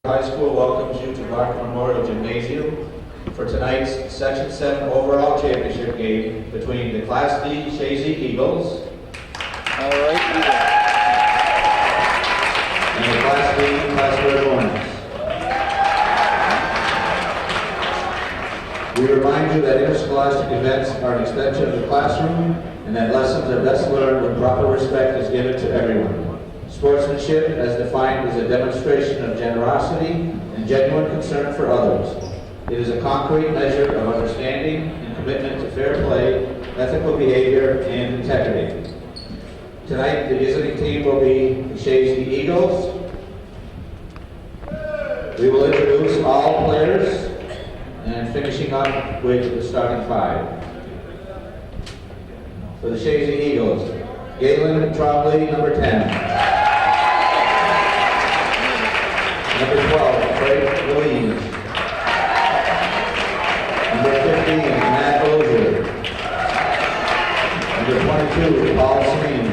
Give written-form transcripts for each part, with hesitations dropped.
High School welcomes you to Barker Memorial Gymnasium for tonight's Section 7 overall championship game between the Class D Chazy Eagles and the Class B Plattsburgh Hornets. We remind you that interscholastic events are an extension of the classroom and that lessons are best learned when proper respect is given to everyone. Sportsmanship, as defined, is a demonstration of generosity and genuine concern for others. It is a concrete measure of understanding and commitment to fair play, ethical behavior, and integrity. Tonight, the visiting team will be the Chazy Eagles. We will introduce all players and finishing up with the starting five. For the Chazy Eagles, Galen Trombley, number 10. Number 12, Craig Williams. Number 15, Matt Ozier. Number 22, Paul Smeen.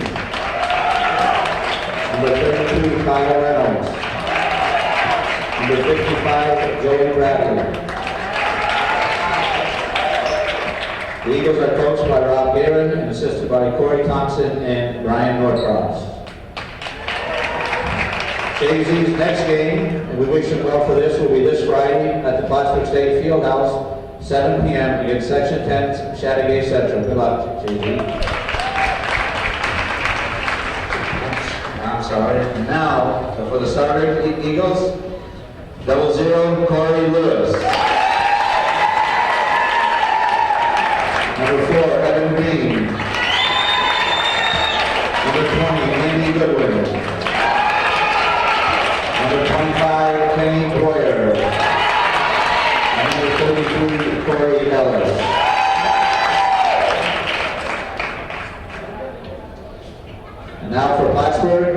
Number 32, Kyle Reynolds. Number 55, Joey Bradley. The Eagles are coached by Rob Guerin and assisted by Corey Thompson and Brian Norcross. Chazy's next game, and we wish them well for this, will be this Friday at the Plattsburgh State Fieldhouse, 7 p.m. against Section 10 Chateaugay Central. Good luck, Chazy. I'm sorry. And now, for the starter Eagles, 00, Corey Lewis. Number 4, Evan Bean. Number 20, Andy Goodwin. Number 25, Kenny Boyer. Number 33, Corey Ellis. And now for Plattsburgh,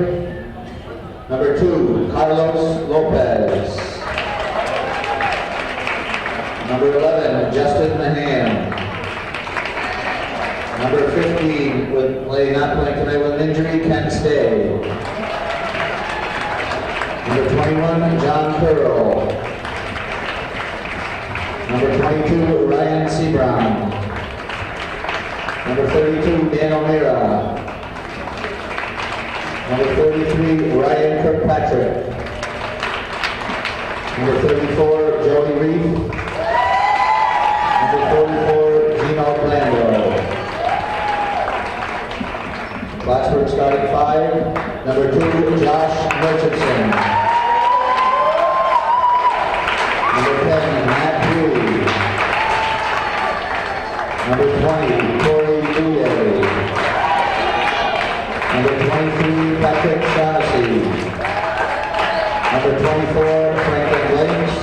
number 2, Carlos Lopez. Number 11, Justin Mahan. Number 15, not playing tonight with an injury, Ken Stay. Number 21, John Curl. Number 22, Ryan Sebron. Number 32, Dan O'Meara. Number 33, Ryan Kirkpatrick. Number 34, Joey Reed. Number 44, Gino Blando. Plattsburgh starting five. Number 2, Josh Merchantson. Number 10, Matt Huey. Number 20, Corey Bouye. Number 23, Patrick Shaughnessy. Number 24, Franklin Blanks.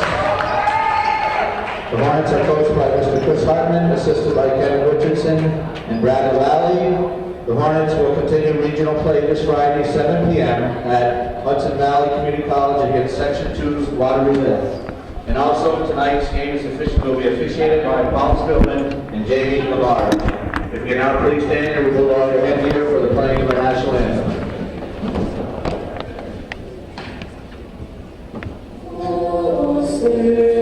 The Hornets are coached by Mr. Chris Hartman, assisted by Kevin Richardson and Brad O'Lally. The Hornets will continue regional play this Friday, 7 p.m. at Hudson Valley Community College against Section 2's Waterloo Myth. And also, tonight's game will be officiated by Paul Spillman and Jamie LeVar. If you can now please stand and we will all your head here for the playing of the national anthem. Thank you.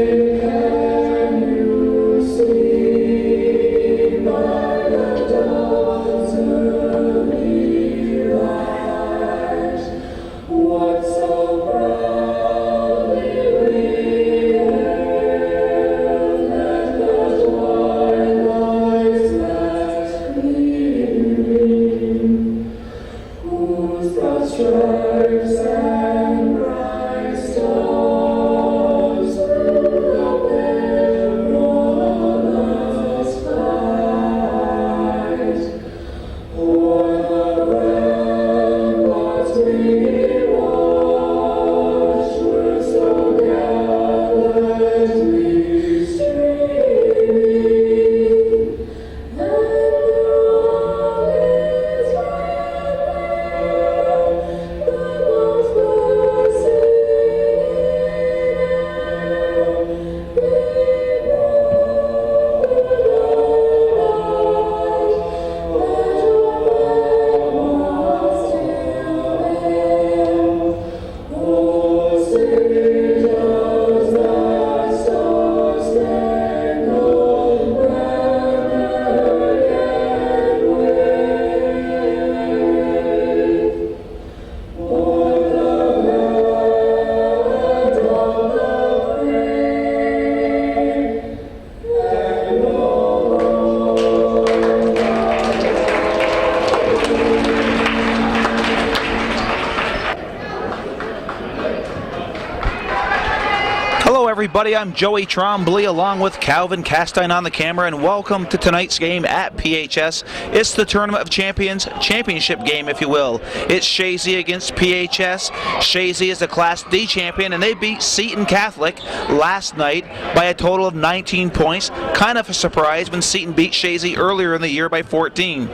everybody, I'm Joey Trombley along with Calvin Castine on the camera, and welcome to tonight's game at PHS. It's the Tournament of Champions championship game, if you will. It's Chazy against PHS. Chazy is the Class D champion, and they beat Seton Catholic last night by a total of 19 points. Kind of a surprise when Seton beat Chazy earlier in the year by 14.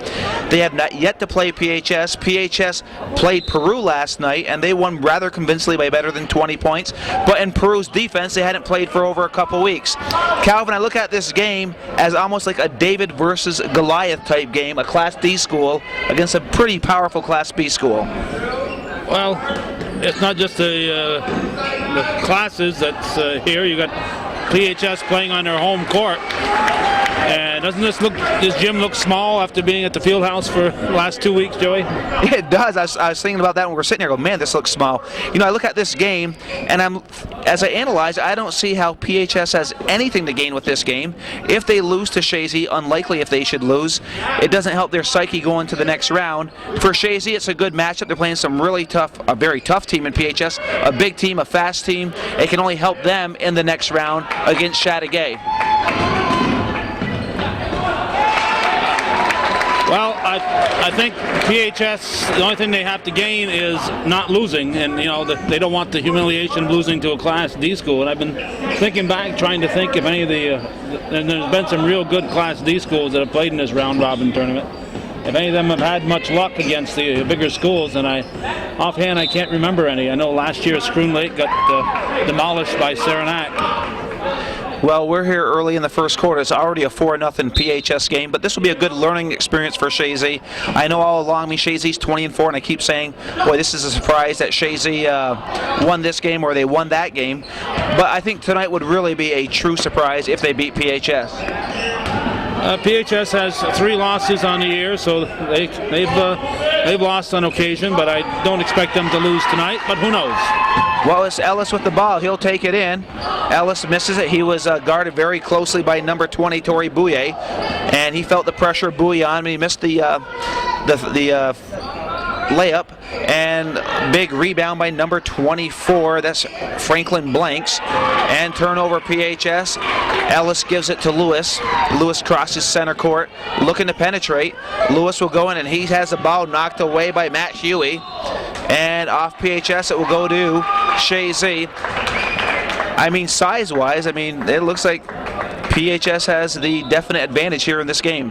They have not yet to play PHS. PHS played Peru last night, and they won rather convincingly by better than 20 points. But in Peru's defense, they hadn't played for over a couple weeks. Calvin, I look at this game as almost like a David versus Goliath type game, a Class D school against a pretty powerful Class B school. Well, it's not just the classes that's here. You got PHS playing on their home court. And doesn't this gym look small after being at the field house for the last 2 weeks, Joey? Yeah, it does. I was thinking about that when we were sitting there. Go, man, this looks small. You know, I look at this game, and as I analyze, I don't see how PHS has anything to gain with this game. If they lose to Chazy, unlikely if they should lose, it doesn't help their psyche going to the next round. For Chazy, it's a good matchup. They're playing some really tough, a very tough team in PHS, a big team, a fast team. It can only help them in the next round against Chateauguay. Well, I think PHS, the only thing they have to gain is not losing, and you know they don't want the humiliation of losing to a Class D school. And I've been thinking back, trying to think if any of and there's been some real good Class D schools that have played in this round-robin tournament. If any of them have had much luck against the bigger schools, and offhand I can't remember any. I know last year Scroon Lake got demolished by Saranac. Well, we're here early in the first quarter. It's already a 4-0 PHS game, but this will be a good learning experience for Chazy. I know all along, Chazy's 20-4, and I keep saying, boy, this is a surprise that Chazy won this game or they won that game. But I think tonight would really be a true surprise if they beat PHS. PHS has 3 losses on the year, so they've lost on occasion, but I don't expect them to lose tonight, but who knows? Well, it's Ellis with the ball. He'll take it in. Ellis misses it. He was guarded very closely by number 20, Tori Bouye, and he felt the pressure of Bouye on him. He missed the layup, and big rebound by number 24. That's Franklin Blanks, and turnover PHS. Ellis gives it to Lewis. Lewis crosses center court, looking to penetrate. Lewis will go in, and he has the ball knocked away by Matt Huey. And off PHS, it will go to Chazy. I mean, size-wise, it looks like PHS has the definite advantage here in this game.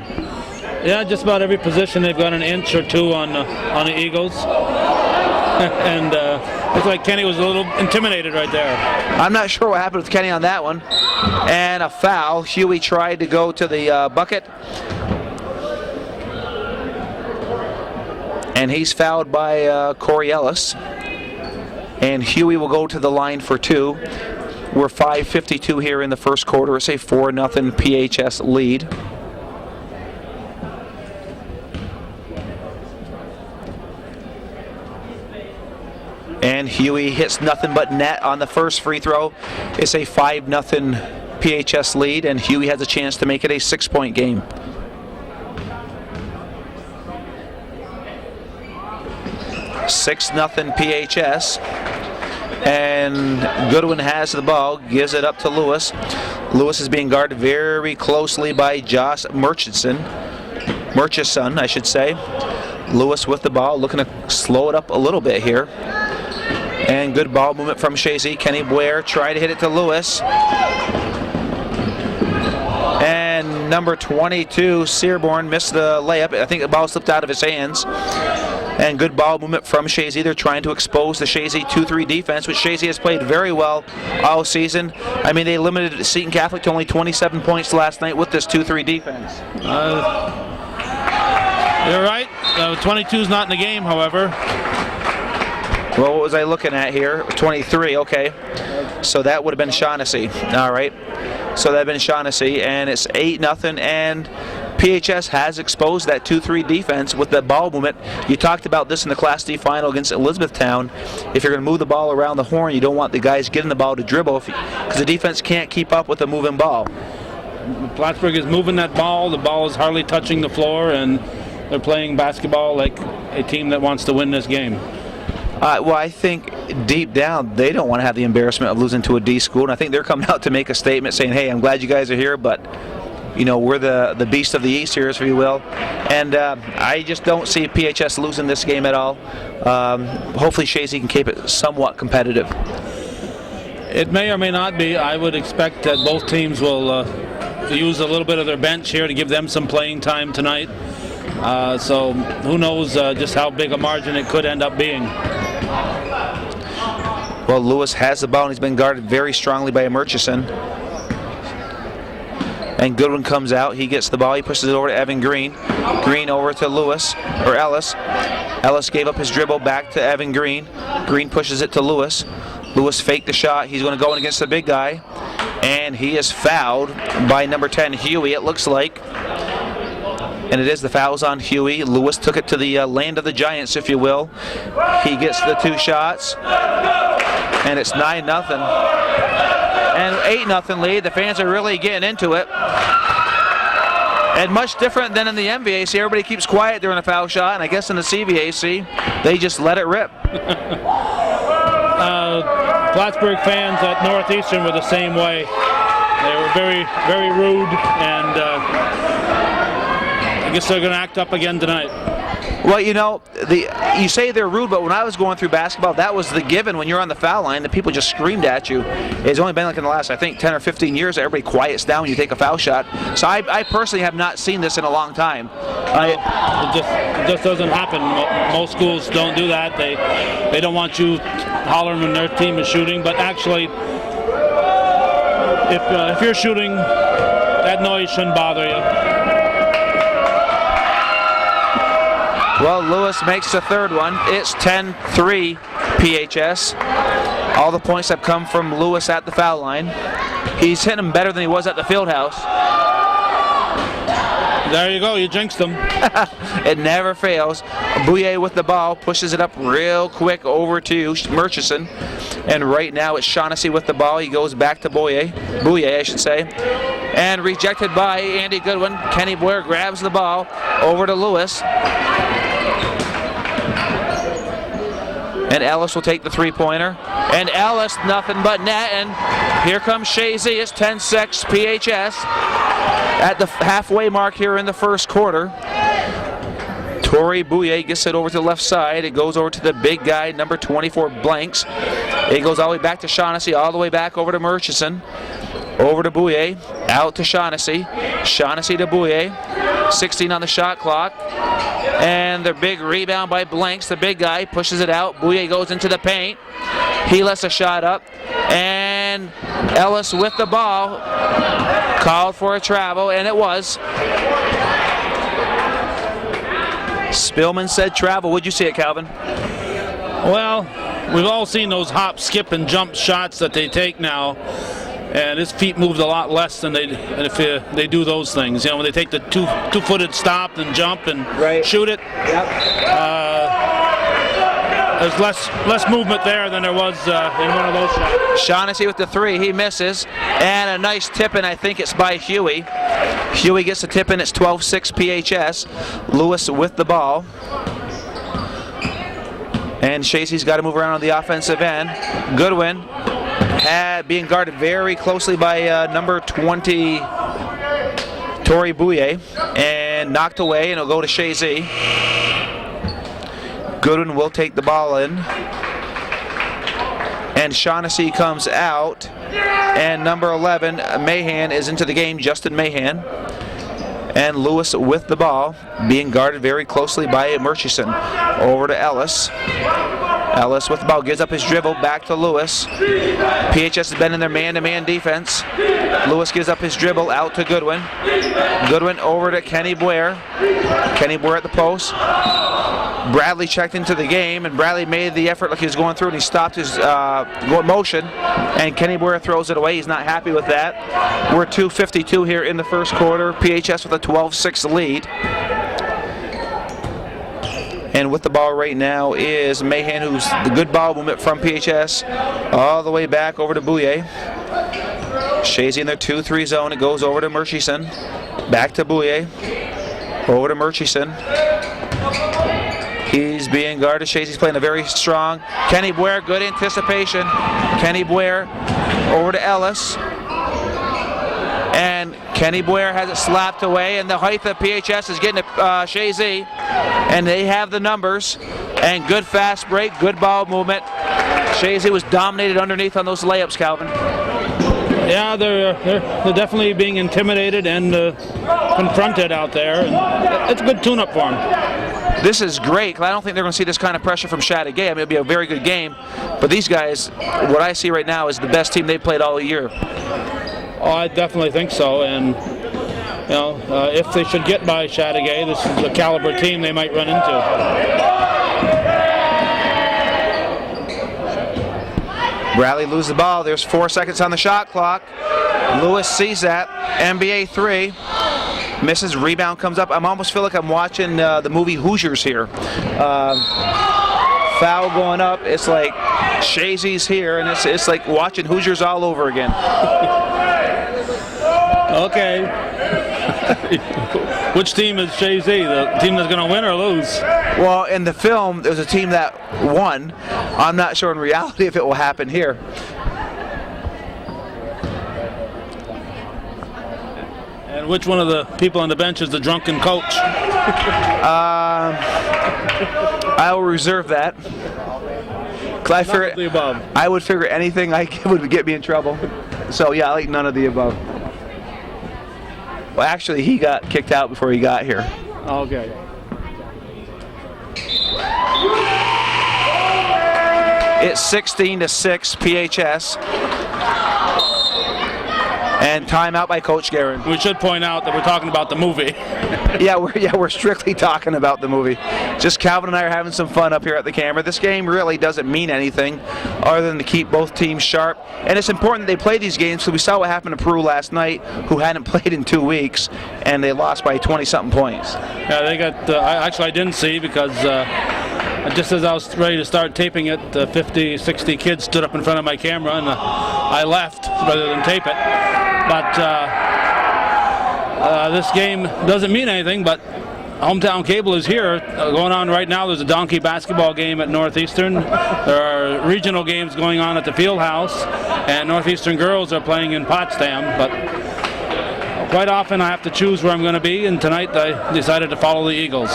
Yeah, just about every position they've got an inch or two on the Eagles. And looks like Kenny was a little intimidated right there. I'm not sure what happened with Kenny on that one. And a foul. Huey tried to go to the bucket. And he's fouled by Corey Ellis. And Huey will go to the line for 2. We're 5:52 here in the first quarter. It's a 4-0 PHS lead. And Huey hits nothing but net on the first free throw. It's a 5-0 PHS lead, and Huey has a chance to make it a 6-point game. (6-0) PHS, and Goodwin has the ball, gives it up to Lewis. Lewis is being guarded very closely by Josh Murchison, I should say. Lewis with the ball, looking to slow it up a little bit here. And good ball movement from Chazy. Kenny Blair tried to hit it to Lewis. And number 22, Searborn, missed the layup. I think the ball slipped out of his hands. And good ball movement from Chazy. They're trying to expose the Chazy 2-3 defense, which Chazy has played very well all season. They limited Seton Catholic to only 27 points last night with this 2-3 defense. You're right. 22 is not in the game, however. Well, what was I looking at here? 23, okay. So that would have been Shaughnessy. All right. So that would have been Shaughnessy, and it's 8-0, and PHS has exposed that 2-3 defense with the ball movement. You talked about this in the Class D final against Elizabethtown. If you're going to move the ball around the horn, you don't want the guys getting the ball to dribble because the defense can't keep up with the moving ball. Plattsburgh is moving that ball. The ball is hardly touching the floor, and they're playing basketball like a team that wants to win this game. Well, I think deep down they don't want to have the embarrassment of losing to a D school, and I think they're coming out to make a statement saying, hey, I'm glad you guys are here, but we're the beast of the East here, if you will. And I just don't see PHS losing this game at all. Hopefully Chazy can keep it somewhat competitive. It may or may not be. I would expect that both teams will use a little bit of their bench here to give them some playing time tonight. So who knows just how big a margin it could end up being. Well, Lewis has the ball, and he's been guarded very strongly by Murchison. And Goodwin comes out. He gets the ball. He pushes it over to Evan Green. Green over to Ellis. Ellis gave up his dribble back to Evan Green. Green pushes it to Lewis. Lewis faked the shot. He's going to go in against the big guy. And he is fouled by number 10, Huey, it looks like. And it is, the foul's on Huey. Lewis took it to the land of the Giants, if you will. He gets the 2 shots. And it's 9-0. And 8-0 lead. The fans are really getting into it. And much different than in the MVAC. Everybody keeps quiet during a foul shot. And I guess in the CVAC, they just let it rip. Plattsburgh fans at Northeastern were the same way. They were very, very rude, and I guess they're going to act up again tonight. Well, you say they're rude, but when I was going through basketball, that was the given. When you're on the foul line, the people just screamed at you. It's only been like in the last, I think, 10 or 15 years that everybody quiets down when you take a foul shot. So I personally have not seen this in a long time. It just doesn't happen. Most schools don't do that. They don't want you hollering when their team is shooting. But actually, if you're shooting, that noise shouldn't bother you. Well, Lewis makes the third one. It's 10-3 PHS. All the points have come from Lewis at the foul line. He's hitting them better than he was at the field house. There you go, you jinxed him. It never fails. Bouye with the ball, pushes it up real quick over to Murchison. And right now it's Shaughnessy with the ball. He goes back to Bouye, I should say. And rejected by Andy Goodwin. Kenny Boyer grabs the ball over to Lewis. And Ellis will take the 3-pointer. And Ellis, nothing but net. And here comes Chazy. It's 10-6 PHS at the halfway mark here in the first quarter. Torrey Bouye gets it over to the left side. It goes over to the big guy, number 24, Blanks. It goes all the way back to Shaughnessy, all the way back over to Murchison. Over to Bouye, out to Shaughnessy. Shaughnessy to Bouye. 16 on the shot clock. And the big rebound by Blanks, the big guy, pushes it out. Bouye goes into the paint. He lets a shot up. And Ellis with the ball. Called for a travel, and it was. Spillman said travel. Would you see it, Calvin? Well, we've all seen those hop, skip, and jump shots that they take now. And his feet moved a lot less than if they do those things. When they take the two-footed stop and jump and shoot it. Yep. There's less movement there than there was in one of those shots. Shaughnessy with the 3, he misses. And a nice tip-in, I think it's by Huey. Huey gets the tip-in, it's 12-6 PHS. Lewis with the ball. And Chazy's got to move around on the offensive end. Goodwin being guarded very closely by number 20, Torrey Bouye, and knocked away, and it'll go to Chazy. Goodwin will take the ball in. And Shaughnessy comes out, and number 11, Mahan, is into the game, Justin Mahan. And Lewis with the ball, being guarded very closely by Murchison. Over to Ellis. Ellis with the ball, gives up his dribble, back to Lewis. PHS has been in their man-to-man defense. Lewis gives up his dribble, out to Goodwin. Goodwin over to Kenny Boyer. Kenny Boyer at the post. Bradley checked into the game, and Bradley made the effort like he was going through, and he stopped his motion, and Kenny Boyer throws it away. He's not happy with that. We're 2:52 here in the first quarter. PHS with a 12-6 lead. And with the ball right now is Mahan, who's the good ball movement from PHS, all the way back over to Bouye. Chazy in their 2-3 zone. It goes over to Murchison. Back to Bouye. Over to Murchison. He's being guarded. Chazy's playing a very strong. Kenny Boyer, good anticipation. Kenny Boyer over to Ellis. And Kenny Boyer has it slapped away, and the height of PHS is getting to Chazy. And they have the numbers. And good fast break, good ball movement. Chazy was dominated underneath on those layups, Calvin. Yeah, they're definitely being intimidated and confronted out there. And it's a good tune-up for them. This is great. I don't think they're going to see this kind of pressure from Chazy. I mean, it'll be a very good game. But these guys, what I see right now is the best team they've played all year. Oh, I definitely think so. And you know, if they should get by Chazy, this is the caliber team they might run into. Bradley loses the ball. There's 4 seconds on the shot clock. Lewis sees that. NBA 3. Misses. Rebound comes up. I almost feel like I'm watching the movie Hoosiers here. Foul going up. It's like Chazy's here, and it's like watching Hoosiers all over again. Okay. Which team is Chazy? The team that's going to win or lose? Well, in the film, there's a team that won. I'm not sure in reality if it will happen here. And which one of the people on the bench is the drunken coach? I will reserve that. None of the above. I would figure anything would get me in trouble. So yeah, I like none of the above. Well, actually, he got kicked out before he got here. Okay. It's 16-6 PHS. And timeout by Coach Guerin. We should point out that we're talking about the movie. We're strictly talking about the movie. Just Calvin and I are having some fun up here at the camera. This game really doesn't mean anything other than to keep both teams sharp. And it's important that they play these games, because we saw what happened to Peru last night, who hadn't played in 2 weeks, and they lost by 20-something points. Yeah, they got. I didn't see, because just as I was ready to start taping it, 50, 60 kids stood up in front of my camera, and I left rather than tape it. But this game doesn't mean anything, but Hometown Cable is here. Going on right now, there's a donkey basketball game at Northeastern. There are regional games going on at the field house, and Northeastern girls are playing in Potsdam. But quite often I have to choose where I'm going to be, and tonight I decided to follow the Eagles.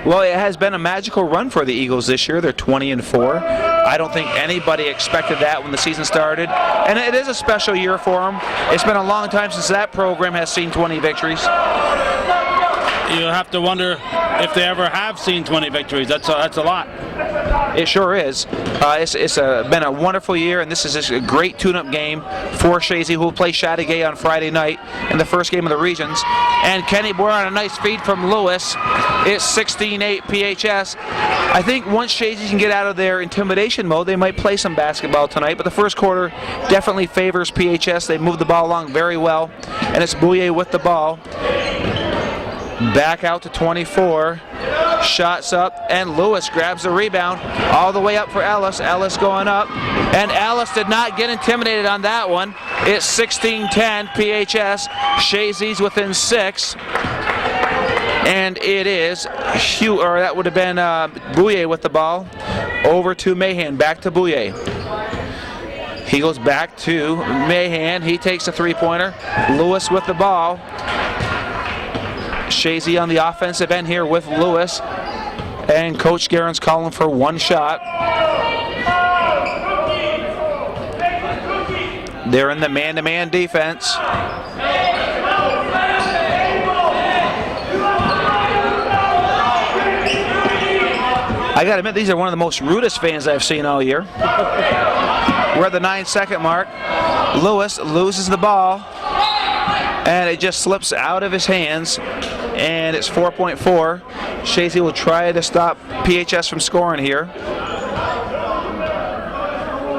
Well, it has been a magical run for the Eagles this year. They're 20-4. I don't think anybody expected that when the season started. And it is a special year for them. It's been a long time since that program has seen 20 victories. You have to wonder if they ever have seen 20 victories. That's a lot. It sure is. It's been a wonderful year, and this is just a great tune-up game for Chazy, who will play Chazy on Friday night in the first game of the regions. And Kenny Boyer on a nice feed from Lewis. It's 16-8 PHS. I think once Chazy can get out of their intimidation mode, they might play some basketball tonight, but the first quarter definitely favors PHS. They move the ball along very well, and it's Bouye with the ball. Back out to 24. Shots up, and Lewis grabs the rebound all the way up for Ellis. Ellis going up, and Ellis did not get intimidated on that one. It's 16-10 PHS. Chazy's within 6, and it is that would have been Bouye with the ball. Over to Mahan, back to Bouye. He goes back to Mahan. He takes a three-pointer. Lewis with the ball. Chazy on the offensive end here with Lewis, and Coach Guerin's calling for one shot. They're in the man-to-man defense. I gotta admit, these are one of the most rudest fans I've seen all year. We're at the 9-second mark. Lewis loses the ball, and it just slips out of his hands, and it's 4.4. Chazy will try to stop PHS from scoring here.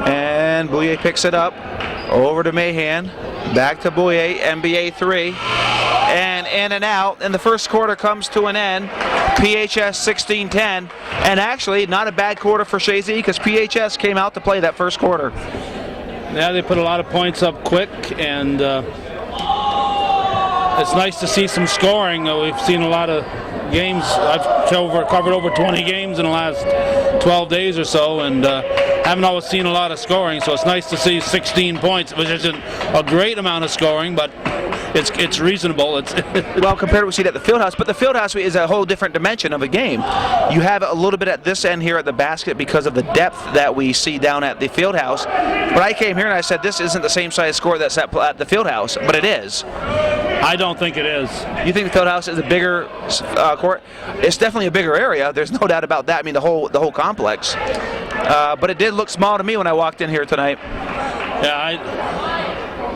And Bouye picks it up. Over to Mahan. Back to Bouye, NBA 3. And in and out, and the first quarter comes to an end. PHS 16-10. And actually, not a bad quarter for Chazy, because PHS came out to play that first quarter. Yeah, they put a lot of points up quick, and it's nice to see some scoring. We've seen a lot of games. I've covered over 20 games in the last 12 days or so, and haven't always seen a lot of scoring. So it's nice to see 16 points, which isn't a great amount of scoring, but it's reasonable. It's well, compared to what we see at the Fieldhouse, but the Fieldhouse is a whole different dimension of a game. You have a little bit at this end here at the basket because of the depth that we see down at the Fieldhouse. But I came here and I said this isn't the same size score that's at the Fieldhouse, but it is. I don't think it is. You think the Fieldhouse is a bigger court? It's definitely a bigger area. There's no doubt about that. I mean, the whole complex. But it did look small to me when I walked in here tonight. Yeah,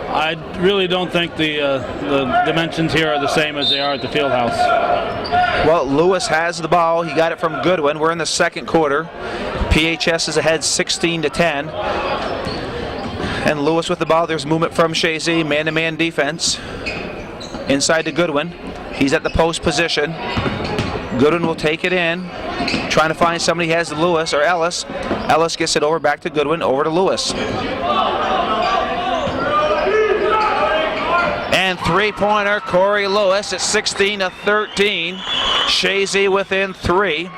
I really don't think the dimensions here are the same as they are at the Fieldhouse. Well, Lewis has the ball. He got it from Goodwin. We're in the second quarter. PHS is ahead 16-10. And Lewis with the ball. There's movement from Chazy. Man-to-man defense. Inside to Goodwin. He's at the post position. Goodwin will take it in. Trying to find somebody. He has Lewis or Ellis. Ellis gets it over back to Goodwin. Over to Lewis. And three-pointer, Corey Lewis at 16-13. Chazy within 3.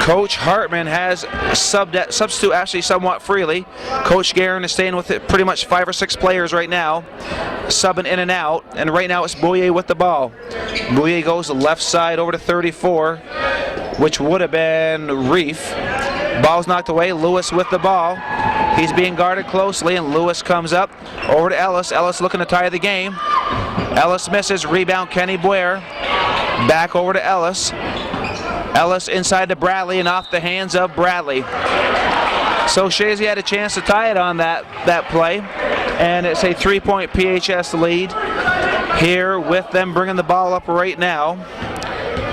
Coach Hartman has substitute actually somewhat freely. Coach Guerin is staying with it, pretty much 5 or 6 players right now, subbing in and out. And right now it's Bouye with the ball. Bouye goes left side over to 34, which would have been Reef. Ball's knocked away. Lewis with the ball. He's being guarded closely, and Lewis comes up over to Ellis. Ellis looking to tie the game. Ellis misses. Rebound Kenny Boyer. Back over to Ellis. Ellis inside to Bradley and off the hands of Bradley. So Chazy had a chance to tie it on that play. And it's a 3-point PHS lead here with them bringing the ball up right now.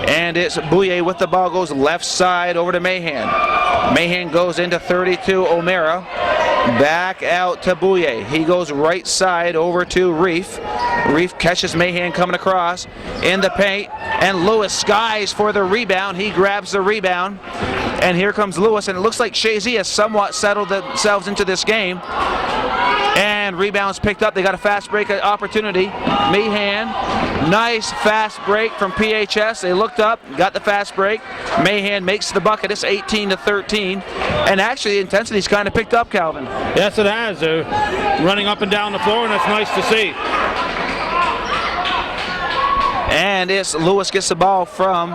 And it's Bouye with the ball, goes left side over to Mahan. Mahan goes into 32, O'Mara. Back out to Bouye. He goes right side over to Reef. Reef catches Mahan coming across in the paint. And Lewis skies for the rebound. He grabs the rebound. And here comes Lewis. And it looks like Chazy has somewhat settled themselves into this game. And rebounds picked up. They got a fast break opportunity. Mahan, nice fast break from PHS. They looked up, got the fast break. Mahan makes the bucket. It's 18-13. And actually the intensity's kind of picked up, Calvin. Yes, it has. They're running up and down the floor, and that's nice to see. And it's Lewis gets the ball from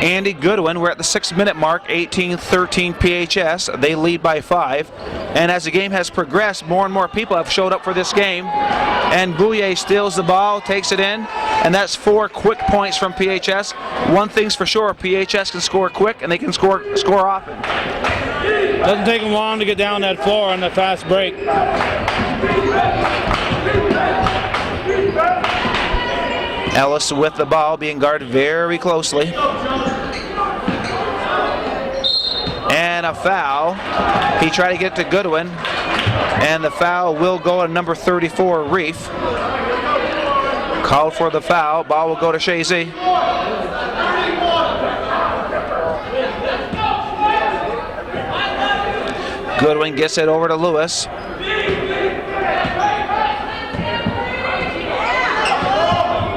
Andy Goodwin. We're at the 6-minute mark, 18-13 PHS. They lead by 5. And as the game has progressed, more and more people have showed up for this game. And Bouye steals the ball, takes it in, and that's 4 quick points from PHS. One thing's for sure, PHS can score quick, and they can score often. Doesn't take them long to get down that floor on the fast break. Ellis with the ball, being guarded very closely. And a foul. He tried to get to Goodwin, and the foul will go on number 34, Reef. Called for the foul. Ball will go to Chazy. Goodwin gets it over to Lewis.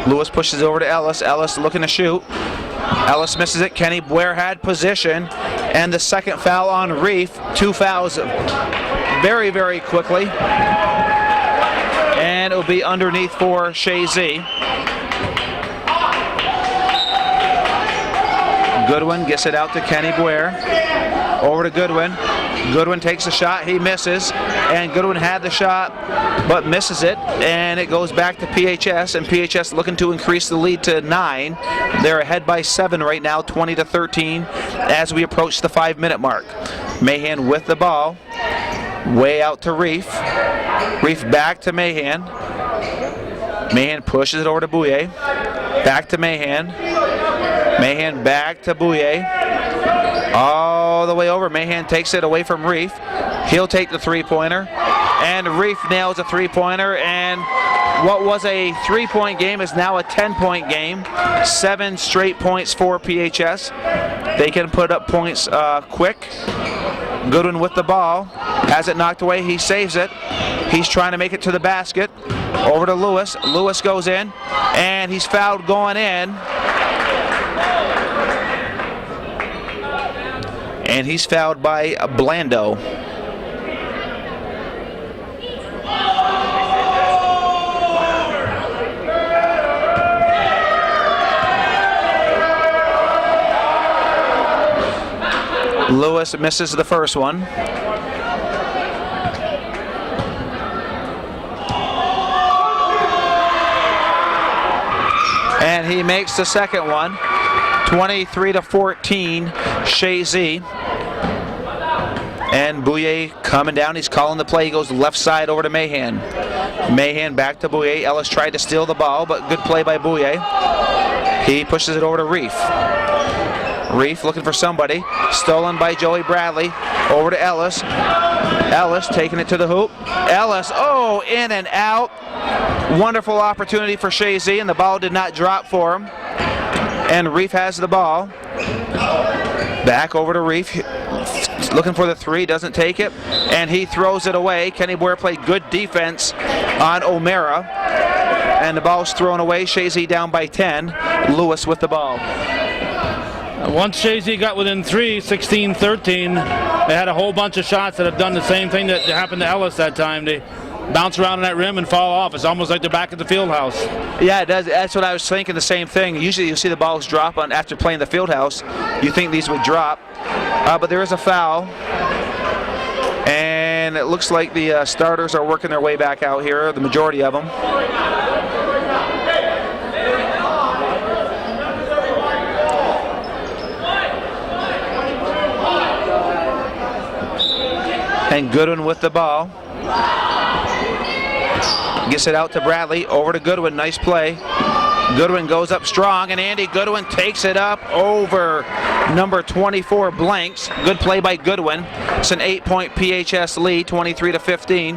Lewis pushes it over to Ellis. Ellis looking to shoot. Ellis misses it. Kenny Boyer had position. And the second foul on Reef. 2 fouls very, very quickly. And it will be underneath for Chazy. Goodwin gets it out to Kenny Boyer. Over to Goodwin. Goodwin takes a shot, he misses, and Goodwin had the shot but misses it, and it goes back to PHS, and PHS looking to increase the lead to 9. They're ahead by 7 right now, 20-13 as we approach the 5-minute mark. Mahan with the ball, way out to Reef. Reef back to Mahan. Mahan pushes it over to Bouye. Back to Mahan. Mahan back to Bouye. All the way over. Mahan takes it away from Reef. He'll take the three-pointer. And Reef nails a three-pointer. And what was a 3-point game is now a 10-point game. 7 straight points for PHS. They can put up points quick. Goodwin with the ball. Has it knocked away. He saves it. He's trying to make it to the basket. Over to Lewis. Lewis goes in, and he's fouled going in. And he's fouled by Blando. Lewis misses the first one. And he makes the second one. 23-14, Chazy. And Bouye coming down. He's calling the play. He goes left side over to Mahan. Mahan back to Bouye. Ellis tried to steal the ball, but good play by Bouye. He pushes it over to Reef. Reef looking for somebody. Stolen by Joey Bradley. Over to Ellis. Ellis taking it to the hoop. Ellis, oh, in and out. Wonderful opportunity for Chazy, and the ball did not drop for him. And Reef has the ball. Back over to Reef. Looking for the three, doesn't take it. And he throws it away. Kenny Boyer played good defense on O'Mara. And the ball's thrown away. Chazy down by 10. Lewis with the ball. Once Chazy got within 3, 16-13, they had a whole bunch of shots that have done the same thing that happened to Ellis that time. They bounce around in that rim and fall off. It's almost like they're back at the field house. Yeah, it does. That's what I was thinking, the same thing. Usually you see the balls drop on after playing the field house. You think these would drop. But there is a foul. And it looks like the starters are working their way back out here, the majority of them. And Goodwin with the ball. Gets it out to Bradley. Over to Goodwin. Nice play. Goodwin goes up strong, and Andy Goodwin takes it up over number 24, Blanks. Good play by Goodwin. It's an 8-point PHS lead, 23-15.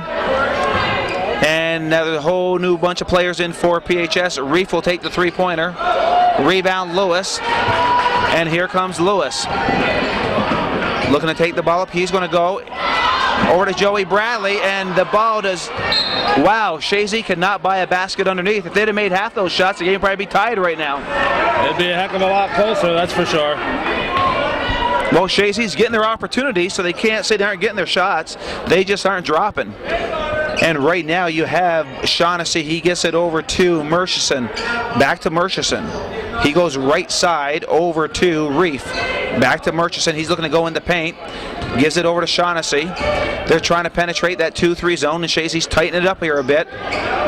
And now there's a whole new bunch of players in for PHS. Reef will take the three-pointer. Rebound Lewis. And here comes Lewis. Looking to take the ball up. He's going to go over to Joey Bradley, and the ball does, wow, Chazy could not buy a basket underneath. If they'd have made half those shots, the game would probably be tied right now. It'd be a heck of a lot closer, that's for sure. Well, Chazy's getting their opportunities, so they can't say they aren't getting their shots. They just aren't dropping. And right now you have Shaughnessy. He gets it over to Murchison. Back to Murchison. He goes right side over to Reef. Back to Murchison. He's looking to go in the paint. Gives it over to Shaughnessy. They're trying to penetrate that 2-3 zone, and Chazy's tightening it up here a bit.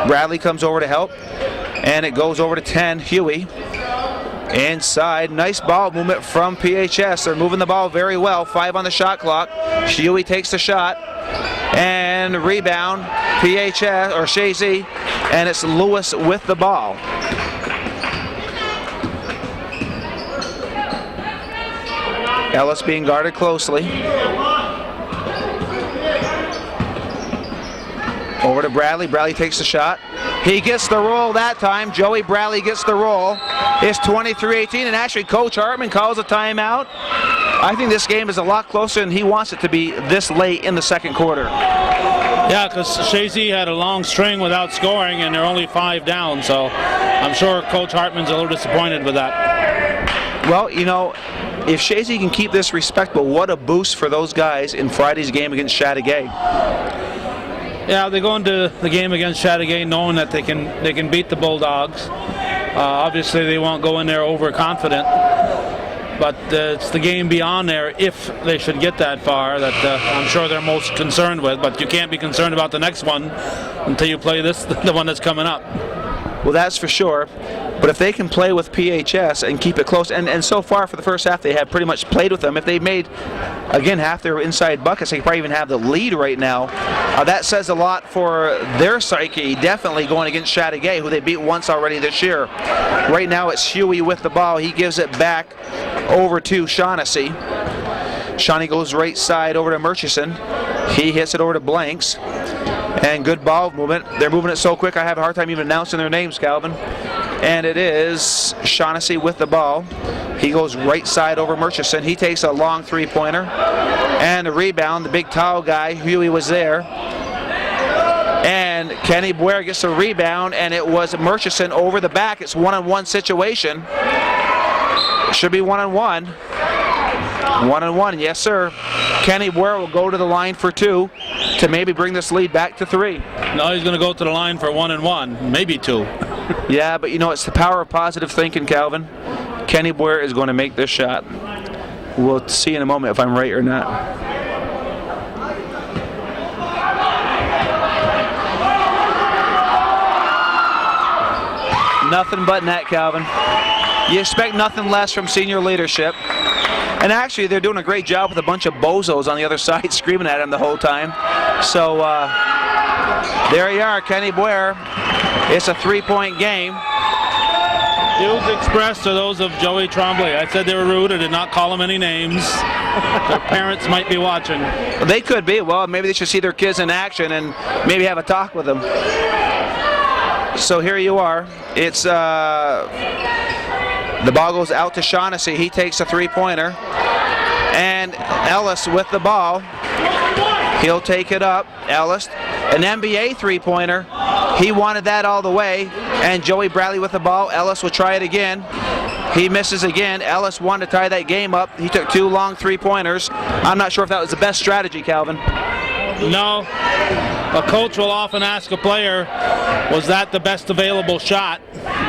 Bradley comes over to help. And it goes over to 10, Huey. Inside, nice ball movement from PHS. They're moving the ball very well. 5 on the shot clock. Huey takes the shot. And rebound, PHS, or Chazy. And it's Lewis with the ball. Ellis being guarded closely. Over to Bradley. Bradley takes the shot. He gets the roll that time. Joey Bradley gets the roll. It's 23-18, and actually Coach Hartman calls a timeout. I think this game is a lot closer than he wants it to be this late in the second quarter. Yeah, because Chazy had a long string without scoring, and they're only 5 down, so I'm sure Coach Hartman's a little disappointed with that. Well, you know, if Chazy can keep this respectable, what a boost for those guys in Friday's game against Chateauguay. Yeah, they go into the game against Chateauguay knowing that they can beat the Bulldogs. Obviously, they won't go in there overconfident, but it's the game beyond there, if they should get that far, that I'm sure they're most concerned with. But you can't be concerned about the next one until you play this, the one that's coming up. Well, that's for sure. But if they can play with PHS and keep it close, and so far for the first half they have pretty much played with them. If they made, again, half their inside buckets, they could probably even have the lead right now. That says a lot for their psyche, definitely going against Chateauguay, who they beat once already this year. Right now it's Huey with the ball. He gives it back over to Shaughnessy. Shawnee goes right side over to Murchison. He hits it over to Blanks. And good ball movement. They're moving it so quick I have a hard time even announcing their names, Calvin. And it is Shaughnessy with the ball. He goes right side over Murchison. He takes a long three-pointer. And the rebound, the big tall guy, Huey was there. And Kenny Boyer gets a rebound, and it was Murchison over the back. It's one-on-one situation. It should be one-on-one. One-on-one, yes, sir. Kenny Boyer will go to the line for 2 to maybe bring this lead back to 3. No, he's going to go to the line for 1-and-1, maybe 2. Yeah, but you know, it's the power of positive thinking, Calvin. Kenny Boyer is going to make this shot. We'll see in a moment if I'm right or not. Nothing but net, Calvin. You expect nothing less from senior leadership. And actually, they're doing a great job with a bunch of bozos on the other side screaming at him the whole time. So there you are, Kenny Boyer. It's a 3-point game. Views expressed to those of Joey Tremblay. I said they were rude. I did not call them any names. Their parents might be watching. Well, they could be. Well, maybe they should see their kids in action and maybe have a talk with them. So here you are. It's the ball goes out to Shaughnessy. He takes a 3-pointer. And Ellis with the ball. He'll take it up. Ellis, an NBA 3-pointer. He wanted that all the way. And Joey Bradley with the ball. Ellis will try it again. He misses again. Ellis wanted to tie that game up. He took 2 long 3-pointers. I'm not sure if that was the best strategy, Calvin. No. A coach will often ask a player, was that the best available shot?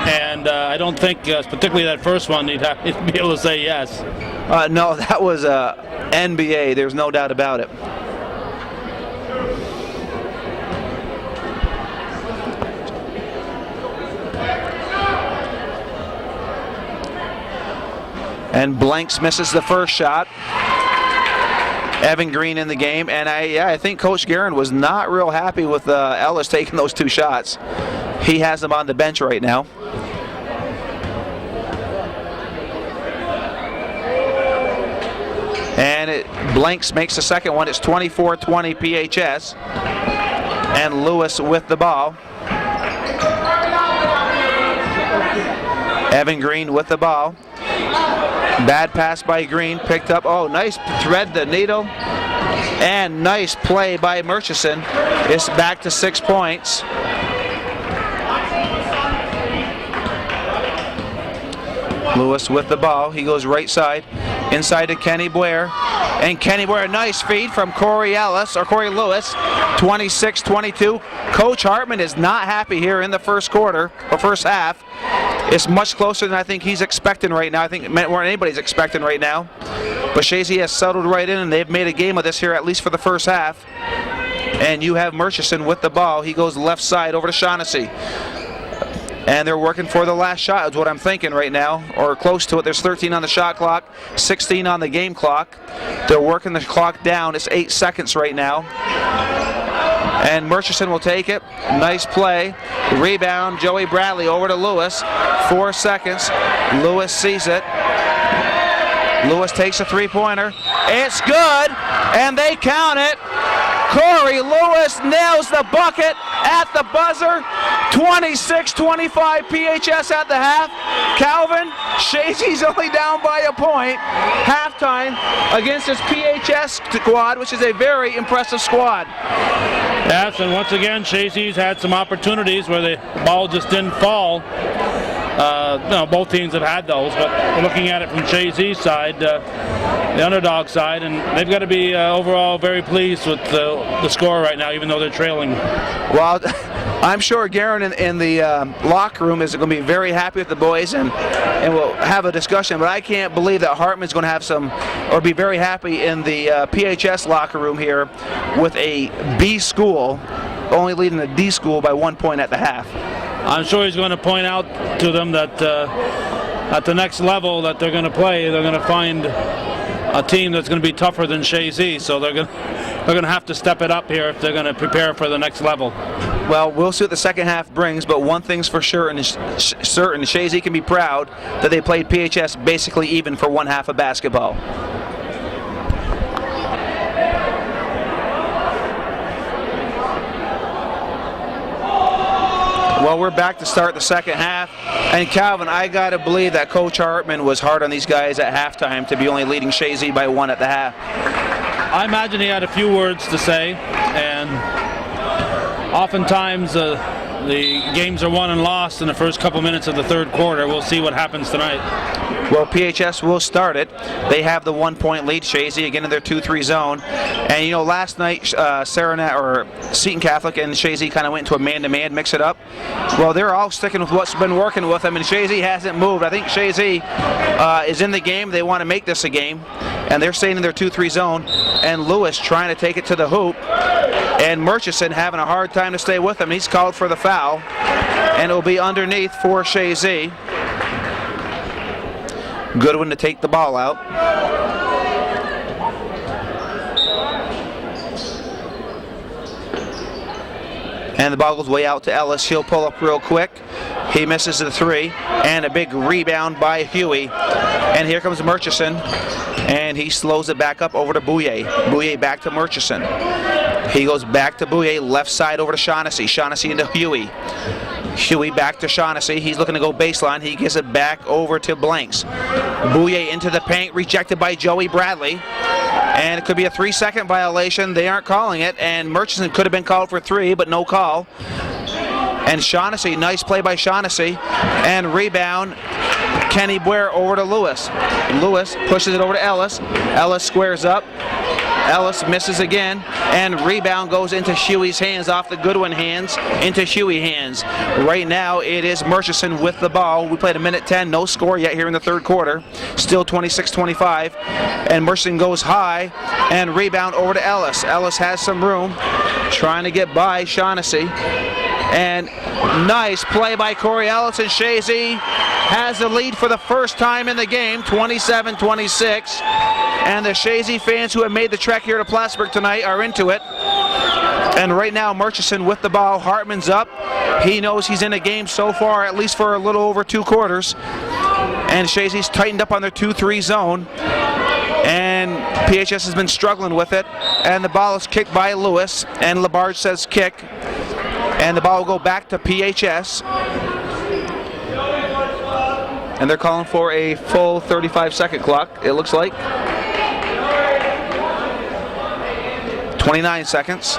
And I don't think, particularly that first one, he'd be able to say yes. No, that was NBA. There's no doubt about it. And Blanks misses the first shot. Evan Green in the game, and I think Coach Guerin was not real happy with Ellis taking those 2 shots. He has him on the bench right now. And Blanks makes the second one. It's 24-20 PHS. And Lewis with the ball. Evan Green with the ball. Bad pass by Green, picked up. Oh, nice thread the needle. And nice play by Murchison. It's back to 6 points. Lewis with the ball. He goes right side. Inside to Kenny Boyer. And Kenny Boyer, a nice feed from Corey Lewis, 26-22. Coach Hartman is not happy here in the first quarter, or first half. It's much closer than I think he's expecting right now. I think more than anybody's expecting right now. But Chazy has settled right in, and they've made a game of this here, at least for the first half. And you have Murchison with the ball. He goes left side over to Shaughnessy. And they're working for the last shot, is what I'm thinking right now, or close to it. There's 13 on the shot clock, 16 on the game clock. They're working the clock down. It's 8 seconds right now. And Murchison will take it. Nice play. Rebound, Joey Bradley over to Lewis. 4 seconds. Lewis sees it. Lewis takes a 3-pointer. It's good, and they count it. Corey Lewis nails the bucket at the buzzer. 26-25 PHS at the half. Calvin, Chazy's only down by a point. Halftime against this PHS squad, which is a very impressive squad. Yes, and once again, Chazy's had some opportunities where the ball just didn't fall. Both teams have had those, but we're looking at it from Chazy's side, the underdog side, and they've got to be overall very pleased with the score right now, even though they're trailing. Well, I'm sure Guerin in the locker room is going to be very happy with the boys, and we'll have a discussion, but I can't believe that Hartman's going to have or be very happy in the PHS locker room here with a B school only leading a D school by 1 point at the half. I'm sure he's going to point out to them that at the next level that they're going to play, they're going to find a team that's going to be tougher than Chazy, so they're going to have to step it up here if they're going to prepare for the next level. Well, we'll see what the second half brings, but one thing's for sure and certain, Chazy can be proud that they played PHS basically even for one half of basketball. Well, we're back to start the second half, and Calvin, I got to believe that Coach Hartman was hard on these guys at halftime to be only leading Chazy by 1 at the half. I imagine he had a few words to say, and oftentimes the games are won and lost in the first couple minutes of the third quarter. We'll see what happens tonight. Well, PHS will start it. They have the 1-point lead. Chazy again in their 2-3 zone. And you know, last night Seton Catholic and Chazy kind of went into a man-to-man, mix it up. Well, they're all sticking with what's been working with them, and Chazy hasn't moved. I think Chazy is in the game. They want to make this a game, and they're staying in their 2-3 zone. And Lewis trying to take it to the hoop, and Murchison having a hard time to stay with him. He's called for the foul, and it will be underneath for Chazy. Goodwin to take the ball out. And the ball goes way out to Ellis. He'll pull up real quick. He misses the 3, and a big rebound by Huey. And here comes Murchison, and he slows it back up over to Bouye. Bouye back to Murchison. He goes back to Bouye, left side over to Shaughnessy. Shaughnessy into Huey. Huey back to Shaughnessy. He's looking to go baseline. He gives it back over to Blanks. Bouye into the paint, rejected by Joey Bradley. And it could be a 3-second violation. They aren't calling it. And Murchison could have been called for 3, but no call. And Shaughnessy, nice play by Shaughnessy. And rebound, Kenny Boyer over to Lewis. Lewis pushes it over to Ellis. Ellis squares up. Ellis misses again, and rebound goes into Huey's hands, off the Goodwin hands, into Huey hands. Right now it is Murchison with the ball. We played a minute 10, no score yet here in the third quarter. Still 26-25, and Murchison goes high, and rebound over to Ellis. Ellis has some room, trying to get by Shaughnessy. And nice play by Corey Ellis, and Chazy has the lead for the first time in the game, 27-26. And the Chazy fans who have made the trek here to Plattsburgh tonight are into it. And right now Murchison with the ball. Hartman's up. He knows he's in the game so far, at least for a little over 2 quarters. And Chazy's tightened up on their 2-3 zone. And PHS has been struggling with it. And the ball is kicked by Lewis. And Labarge says kick. And the ball will go back to PHS. And they're calling for a full 35-second clock, it looks like. 29 seconds.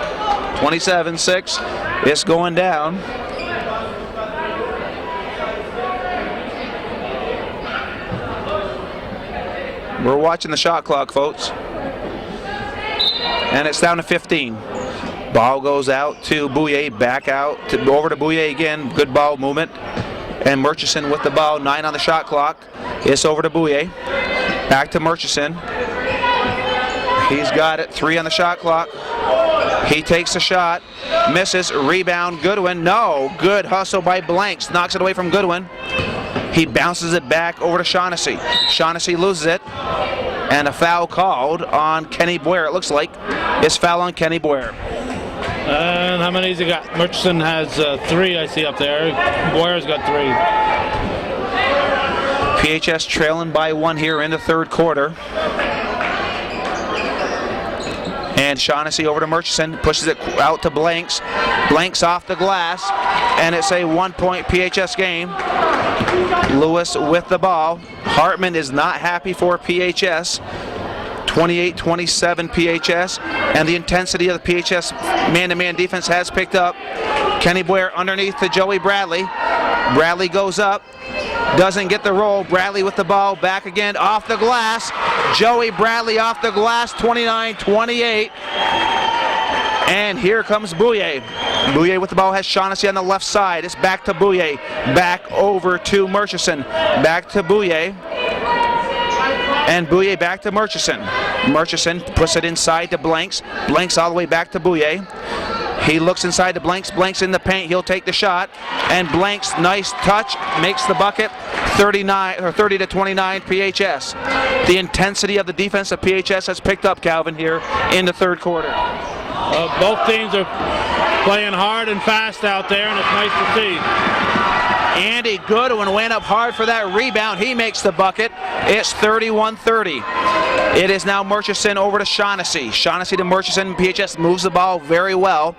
27-6. It's going down. We're watching the shot clock, folks. And it's down to 15. Ball goes out to Bouye, back out, over to Bouye again. Good ball movement. And Murchison with the ball, 9 on the shot clock. It's over to Bouye. Back to Murchison. He's got it, 3 on the shot clock. He takes a shot, misses, rebound, Goodwin. No, good hustle by Blanks, knocks it away from Goodwin. He bounces it back over to Shaughnessy. Shaughnessy loses it. And a foul called on Kenny Boyer, it looks like. It's foul on Kenny Boyer. And how many has he got? Murchison has 3, I see up there. Boyer's got 3. PHS trailing by 1 here in the third quarter. And Shaughnessy over to Murchison, pushes it out to Blanks. Blanks off the glass, and it's a 1-point PHS game. Lewis with the ball. Hartman is not happy for PHS. 28-27 PHS, and the intensity of the PHS man-to-man defense has picked up. Kenny Boyer underneath to Joey Bradley. Bradley goes up, doesn't get the roll. Bradley with the ball, back again, off the glass. Joey Bradley off the glass, 29-28. And here comes Bouye. Bouye with the ball has Shaughnessy on the left side. It's back to Bouye. Back over to Murchison. Back to Bouye. And Bouye back to Murchison. Murchison puts it inside to Blanks. Blanks all the way back to Bouye. He looks inside to Blanks. Blanks in the paint. He'll take the shot. And Blanks, nice touch, makes the bucket. 30-29 PHS. The intensity of the defense of PHS has picked up, Calvin, here in the third quarter. Both teams are playing hard and fast out there, and it's nice to see. Andy Goodwin went up hard for that rebound. He makes the bucket. It's 31-30. It is now Murchison over to Shaughnessy. Shaughnessy to Murchison. PHS moves the ball very well.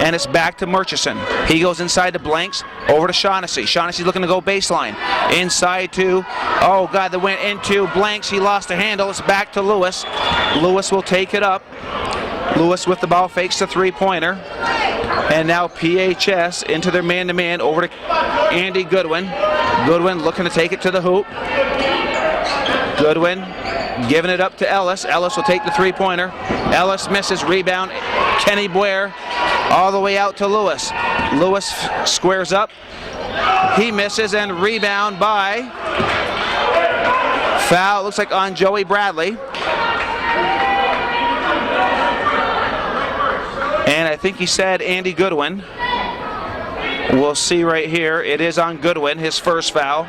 And it's back to Murchison. He goes inside to Blanks. Over to Shaughnessy. Shaughnessy looking to go baseline. Inside to, oh God, they went into Blanks. He lost the handle. It's back to Lewis. Lewis will take it up. Lewis with the ball, fakes the three-pointer. And now PHS into their man-to-man over to Andy Goodwin. Goodwin looking to take it to the hoop. Goodwin giving it up to Ellis. Ellis will take the three-pointer. Ellis misses, rebound. Kenny Blair all the way out to Lewis. Lewis squares up. He misses, and rebound by, foul, looks like on Joey Bradley. And I think he said Andy Goodwin. We'll see right here. It is on Goodwin, his first foul.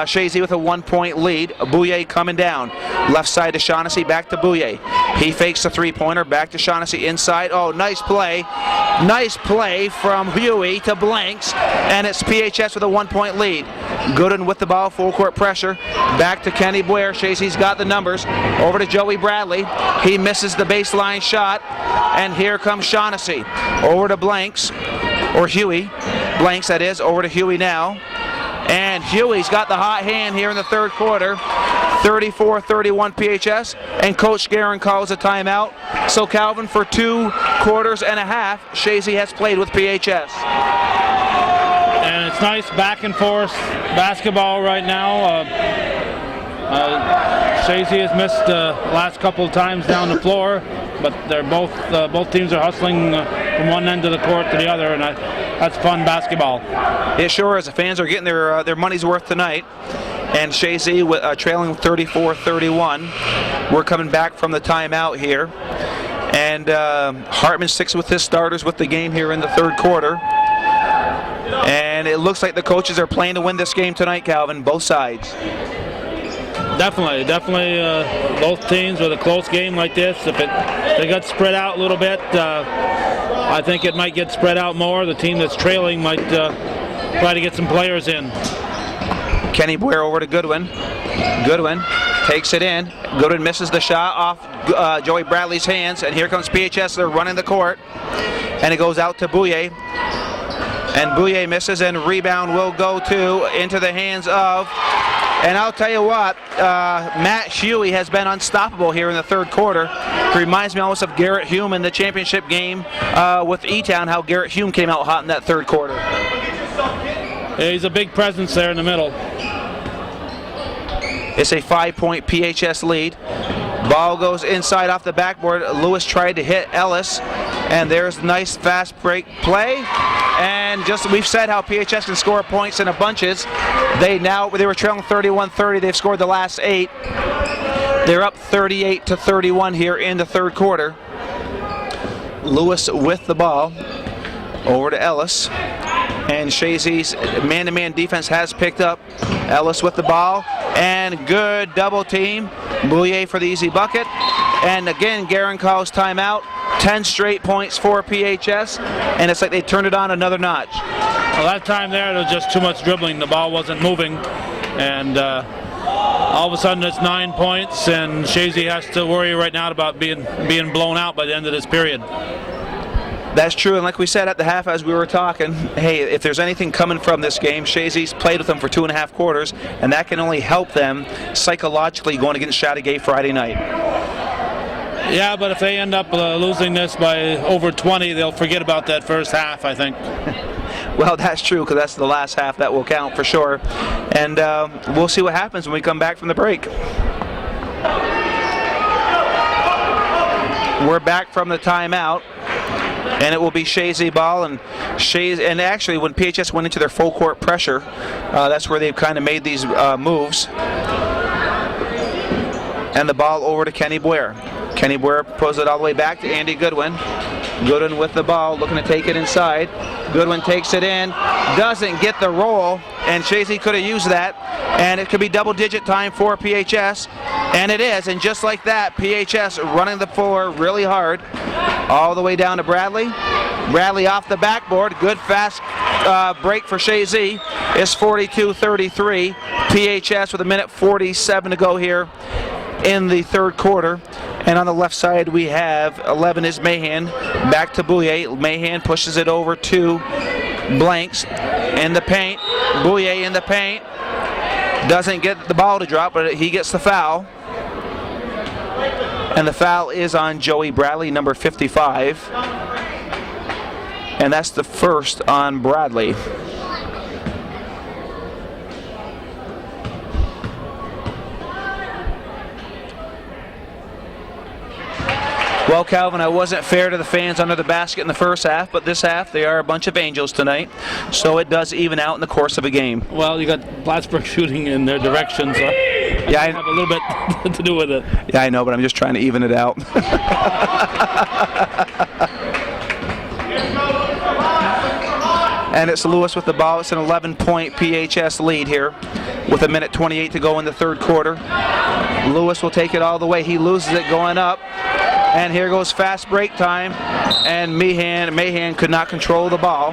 Chazy with a 1-point lead. Bouye coming down. Left side to Shaughnessy, back to Bouye. He fakes the three-pointer, back to Shaughnessy inside. Oh, nice play. Nice play from Huey to Blanks, and it's PHS with a 1-point lead. Gooden with the ball, full court pressure. Back to Kenny Blair. Chazy's got the numbers. Over to Joey Bradley. He misses the baseline shot, and here comes Shaughnessy. Over to Blanks, or Huey. Blanks, that is. Over to Huey now. And Huey's got the hot hand here in the third quarter. 34-31 PHS, and Coach Guerin calls a timeout. So Calvin, for 2 quarters and a half, Chazy has played with PHS. And it's nice back and forth basketball right now. Chazy has missed the last couple of times down the floor, but they're both teams are hustling from one end of the court to the other, and that's fun basketball. It sure is. The fans are getting their money's worth tonight. And Chazy trailing 34-31. We're coming back from the timeout here. And Hartman sticks with his starters with the game here in the third quarter. And it looks like the coaches are playing to win this game tonight, Calvin, both sides. Definitely. Both teams with a close game like this, if they got spread out a little bit, I think it might get spread out more. The team that's trailing might try to get some players in. Kenny Blair over to Goodwin. Goodwin takes it in. Goodwin misses the shot off Joey Bradley's hands, and here comes PHS. They're running the court, and it goes out to Bouye. And Bouye misses, and rebound will go into the hands of, and I'll tell you what, Matt Huey has been unstoppable here in the third quarter. It reminds me almost of Garrett Hume in the championship game with E-Town, how Garrett Hume came out hot in that third quarter. Yeah, he's a big presence there in the middle. It's a 5-point PHS lead. Ball goes inside off the backboard. Lewis tried to hit Ellis, and there's a nice fast break play. And just we've said how PHS can score points in bunches. They were trailing 31-30. They've scored the last 8. They're up 38-31 here in the third quarter. Lewis with the ball over to Ellis. And Chazy's man-to-man defense has picked up. Ellis with the ball, and good double team. Bouye for the easy bucket. And again, Guerin calls timeout. 10 straight points for PHS, and it's like they turned it on another notch. Well, that time there was just too much dribbling. The ball wasn't moving, and all of a sudden it's 9 points, and Chazy has to worry right now about being blown out by the end of this period. That's true, and like we said at the half as we were talking, hey, if there's anything coming from this game, Chazy's played with them for 2.5 quarters, and that can only help them psychologically going against Chateauguay Friday night. Yeah, but if they end up losing this by over 20, they'll forget about that first half, I think. Well, that's true, because that's the last half that will count for sure. And we'll see what happens when we come back from the break. We're back from the timeout, and it will be Chazy ball. And actually, when PHS went into their full court pressure, that's where they've kind of made these moves. And the ball over to Kenny Blair. Kenny Blair pulls it all the way back to Andy Goodwin. Goodwin with the ball, looking to take it inside. Goodwin takes it in, doesn't get the roll, and Chazy could have used that, and it could be double-digit time for PHS, and it is. And just like that, PHS running the floor really hard, all the way down to Bradley. Bradley off the backboard, good fast break for Chazy. It's 42-33. PHS with 1:47 to go here in the third quarter. And on the left side we have 11 is Mahan, back to Bouye. Mahan pushes it over to Blanks in the paint. Bouye in the paint, doesn't get the ball to drop, but he gets the foul. And the foul is on Joey Bradley, number 55. and that's the first on Bradley. Well, Calvin, I wasn't fair to the fans under the basket in the first half, but this half they are a bunch of angels tonight, so it does even out in the course of a game. Well, you got Plattsburgh shooting in their direction, so I have a little bit to do with it. Yeah, I know, but I'm just trying to even it out. And it's Lewis with the ball. It's an 11-point PHS lead here with 1:28 to go in the third quarter. Lewis will take it all the way. He loses it going up. And here goes fast break time. And Mahan could not control the ball.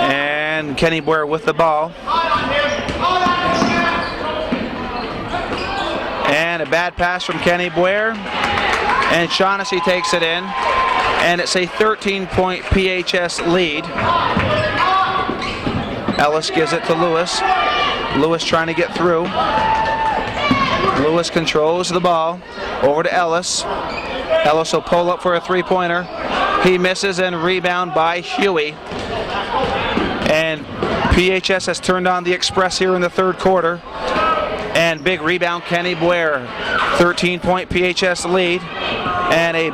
And Kenny Boyer with the ball. And a bad pass from Kenny Boyer. And Shaughnessy takes it in. And it's a 13-point PHS lead. Ellis gives it to Lewis. Lewis trying to get through. Lewis controls the ball. Over to Ellis. Ellis will pull up for a three-pointer. He misses, and rebound by Huey. And PHS has turned on the Express here in the third quarter. And big rebound, Kenny Boyer. 13-point PHS lead. And a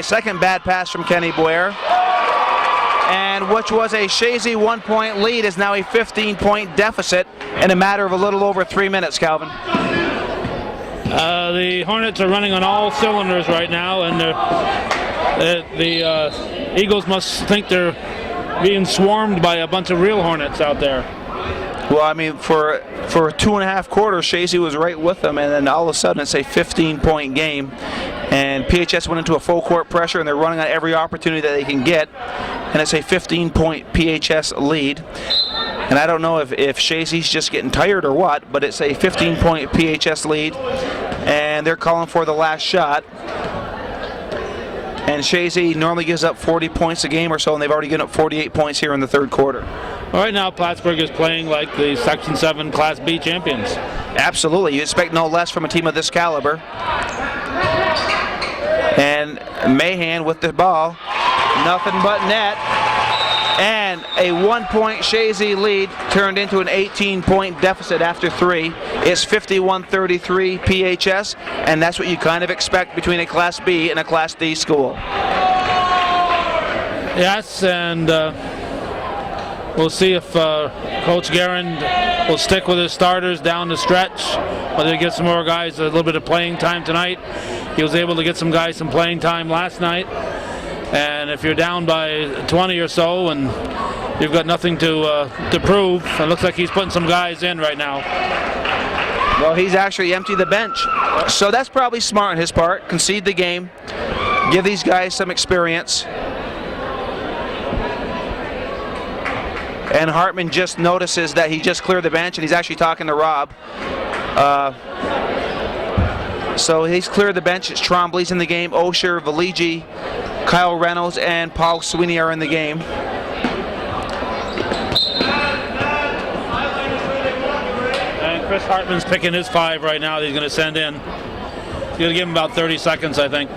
second bad pass from Kenny Boyer. And which was a Chazy 1-point lead is now a 15-point deficit in a matter of a little over 3 minutes, Calvin. The Hornets are running on all cylinders right now, and the Eagles must think they're being swarmed by a bunch of real Hornets out there. Well, I mean, for 2.5 quarters, Chazy was right with them, and then all of a sudden it's a 15-point game. And PHS went into a full court pressure, and they're running on every opportunity that they can get. And it's a 15-point PHS lead. And I don't know if Chazy's just getting tired or what, but it's a 15-point PHS lead. And they're calling for the last shot. And Chazy normally gives up 40 points a game or so, and they've already given up 48 points here in the third quarter. Right now, Plattsburgh is playing like the Section 7 Class B champions. Absolutely. You expect no less from a team of this caliber. And Mahan with the ball. Nothing but net. And a 1-point Chazy lead turned into an 18-point deficit after 3. It's 51-33 PHS, and that's what you kind of expect between a Class B and a Class D school. Yes, and we'll see if Coach Guerin will stick with his starters down the stretch, whether he gets some more guys a little bit of playing time tonight. He was able to get some guys some playing time last night. And if you're down by 20 or so and you've got nothing to prove, it looks like he's putting some guys in right now. Well, he's actually emptied the bench. So that's probably smart on his part. Concede the game. Give these guys some experience. And Hartman just notices that he just cleared the bench, and he's actually talking to Rob. So he's cleared the bench. It's Trombley's in the game. Osher, Valigi, Kyle Reynolds, and Paul Sweeney are in the game. And Chris Hartman's picking his 5 right now that he's going to send in. He's going to give him about 30 seconds, I think.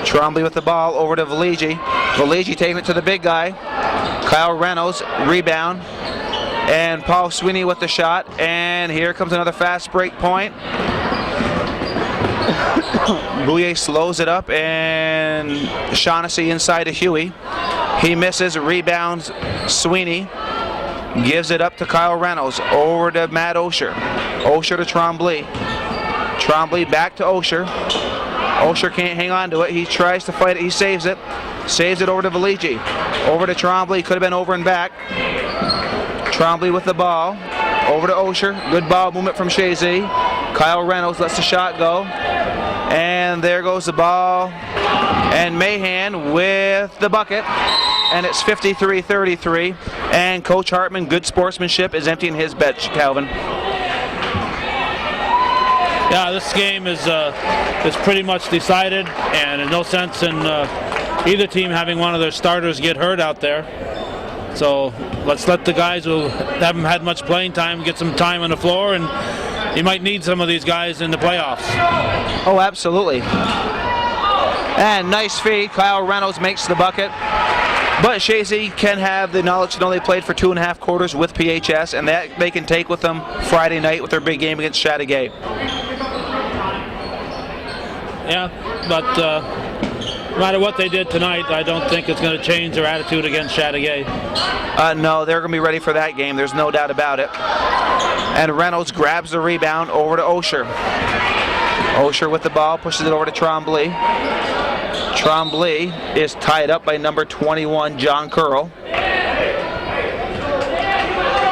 Trombley with the ball over to Valigi. Valigi taking it to the big guy. Kyle Reynolds, rebound. And Paul Sweeney with the shot. And here comes another fast break point. Bouye slows it up, and Shaughnessy inside to Huey. He misses, rebounds Sweeney. Gives it up to Kyle Reynolds. Over to Matt Osher. Osher to Trombley. Trombley back to Osher. Osher can't hang on to it. He tries to fight it. He saves it. Saves it over to Valigi. Over to Trombley. Could have been over and back. Trombley with the ball. Over to Osher. Good ball movement from Chazy. Kyle Reynolds lets the shot go. And there goes the ball. And Mahan with the bucket. And it's 53-33. And Coach Hartman, good sportsmanship, is emptying his bench, Calvin. Yeah, this game is pretty much decided, and there's no sense in either team having one of their starters get hurt out there. So let's let the guys who haven't had much playing time get some time on the floor, and you might need some of these guys in the playoffs. Oh, absolutely. And nice feed. Kyle Reynolds makes the bucket. But Chazy can have the knowledge to know they played for 2.5 quarters with PHS, and that they can take with them Friday night with their big game against Chazy. Yeah, but no matter what they did tonight, I don't think it's going to change their attitude against Chazy. No, they're going to be ready for that game. There's no doubt about it. And Reynolds grabs the rebound over to Osher. Osher with the ball, pushes it over to Trombley. Trombley is tied up by number 21, John Curl.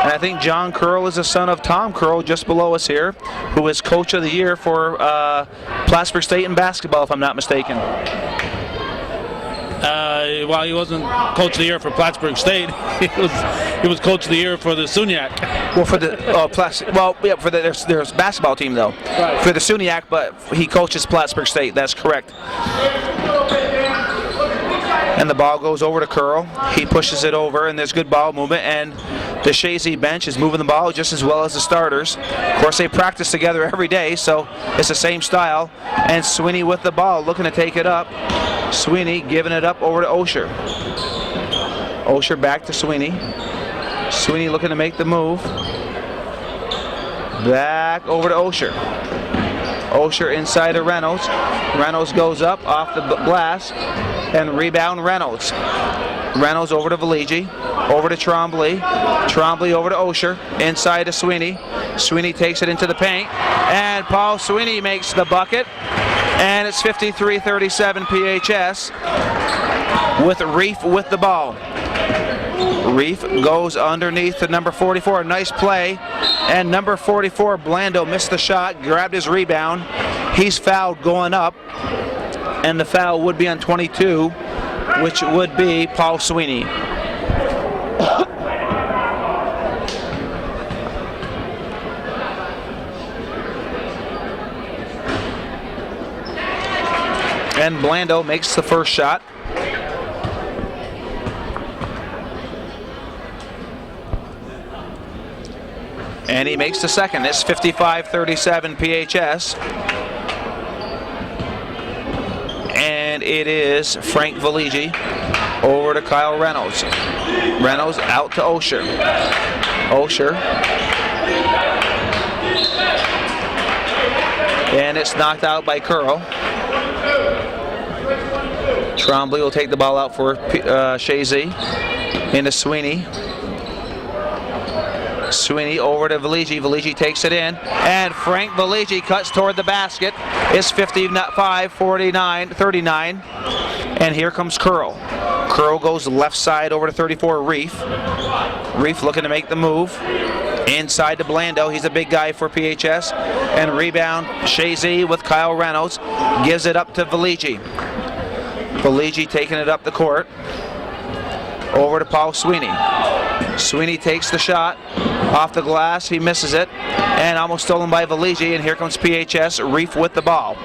And I think John Curl is the son of Tom Curl, just below us here, who is Coach of the Year for Plattsburgh State in basketball, if I'm not mistaken. Well, he wasn't Coach of the Year for Plattsburgh State. he was Coach of the Year for the SUNYAC. Well, for the for their basketball team though. Right. For the SUNYAC, but he coaches Plattsburgh State. That's correct. And the ball goes over to Curl. He pushes it over, and there's good ball movement. And the Chazy bench is moving the ball just as well as the starters. Of course, they practice together every day, so it's the same style. And Sweeney with the ball, looking to take it up. Sweeney giving it up over to Osher. Osher back to Sweeney. Sweeney looking to make the move. Back over to Osher. Osher inside to Reynolds. Reynolds goes up off the glass and rebound Reynolds. Reynolds over to Valigi. Over to Trombley. Trombley over to Osher. Inside to Sweeney. Sweeney takes it into the paint. And Paul Sweeney makes the bucket. And it's 53-37 PHS with Reef with the ball. Reef goes underneath to number 44. Nice play. And number 44, Blando, missed the shot, grabbed his rebound. He's fouled going up. And the foul would be on 22, which would be Paul Sweeney. And Blando makes the first shot. And he makes the second. It's 55-37 PHS. And it is Frank Valigi over to Kyle Reynolds. Reynolds out to Osher. Osher. And it's knocked out by Curl. Trombley will take the ball out for Chazy. Into Sweeney. Sweeney over to Valigi. Valigi takes it in. And Frank Valigi cuts toward the basket. It's 55-39. And here comes Curl. Curl goes left side over to 34, Reef. Reef looking to make the move. Inside to Blando. He's a big guy for PHS. And rebound, Chazy with Kyle Reynolds. Gives it up to Valigi. Valigi taking it up the court. Over to Paul Sweeney. Sweeney takes the shot. Off the glass, he misses it. And almost stolen by Valigi. And here comes PHS, Reef with the ball.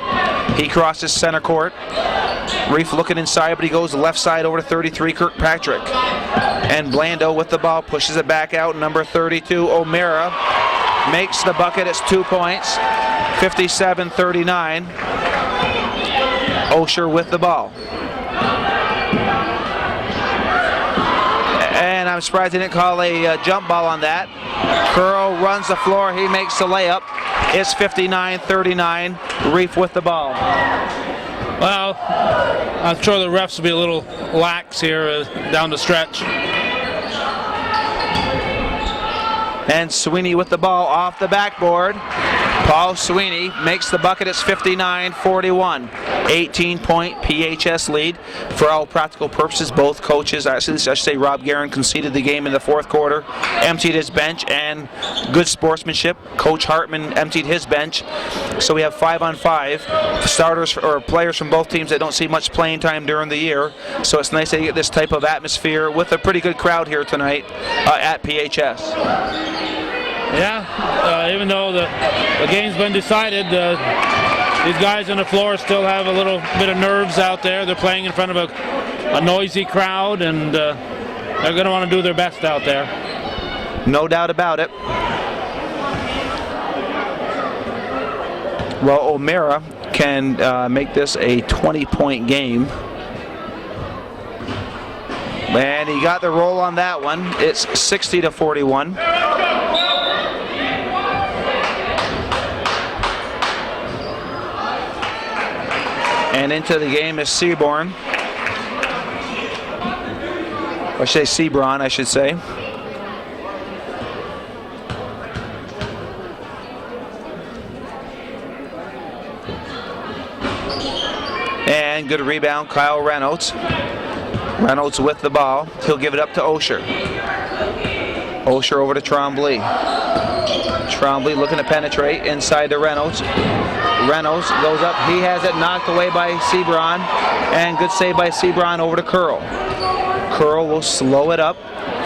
He crosses center court. Reef looking inside, but he goes left side over to 33, Kirkpatrick. And Blando with the ball, pushes it back out. Number 32, O'Mara, makes the bucket. It's 2 points. 57-39. Osher with the ball. And I'm surprised they didn't call a jump ball on that. Curl runs the floor. He makes the layup. It's 59-39. Reef with the ball. Well, I'm sure the refs will be a little lax here down the stretch. And Sweeney with the ball off the backboard. Paul Sweeney makes the bucket. It's 59-41. 18-point PHS lead. For all practical purposes, both coaches, I should say Rob Guerin conceded the game in the fourth quarter, emptied his bench, and good sportsmanship. Coach Hartman emptied his bench. So we have 5-on-5 starters or players from both teams that don't see much playing time during the year. So it's nice to get this type of atmosphere with a pretty good crowd here tonight at PHS. Yeah, even though the game's been decided, these guys on the floor still have a little bit of nerves out there. They're playing in front of a noisy crowd, and They're going to want to do their best out there. No doubt about it. Well, O'Mara can make this a 20-point game. And he got the roll on that one. It's 60-41. And into the game is Seaborn. Or should I say Sebron, I should say. And good rebound, Kyle Reynolds. Reynolds with the ball. He'll give it up to Osher. Osher over to Trombley. Trombley looking to penetrate inside to Reynolds. Reynolds goes up. He has it knocked away by Sebron. And good save by Sebron over to Curl. Curl will slow it up.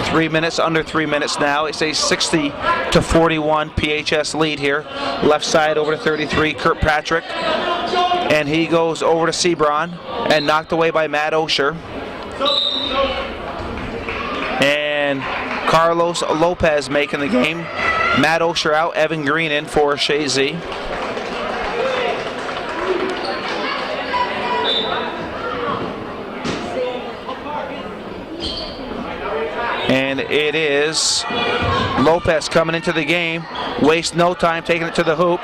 3 minutes, under 3 minutes now. It's a 60-41 PHS lead here. Left side over to 33, Kirkpatrick. And he goes over to Sebron and knocked away by Matt Osher. And Carlos Lopez making the game. Matt Osher out, Evan Green in for Chazy. And it is Lopez coming into the game. Waste no time, taking it to the hoop.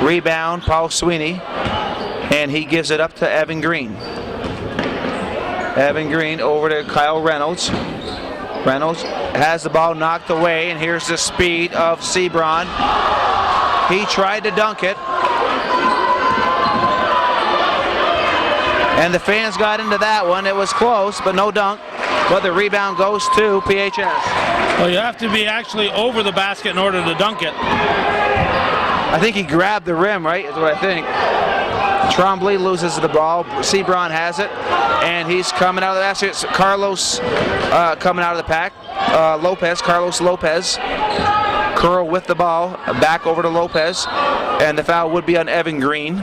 Rebound, Paul Sweeney. And he gives it up to Evan Green. Evan Green over to Kyle Reynolds. Reynolds has the ball knocked away, and here's the speed of Sebron. He tried to dunk it. And the fans got into that one. It was close, but no dunk. But the rebound goes to PHS. Well, you have to be actually over the basket in order to dunk it. I think he grabbed the rim, right, is what I think. Trombley loses the ball. Sebron has it, and he's coming out of the basket. It's Carlos coming out of the pack. Carlos Lopez. Curl with the ball, back over to Lopez, and the foul would be on Evan Green.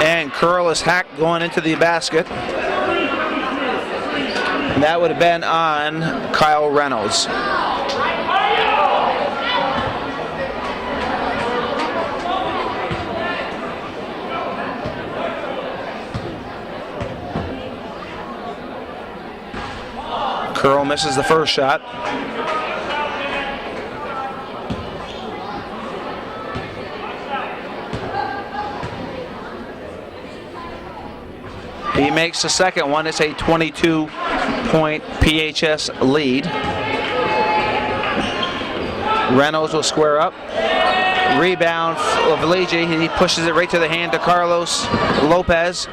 And Curl is hacked going into the basket. And that would have been on Kyle Reynolds. Curl misses the first shot. He makes the second one. It's a 22-point PHS lead. Reynolds will square up. Rebound of Valigi. He pushes it right to the hand to Carlos Lopez.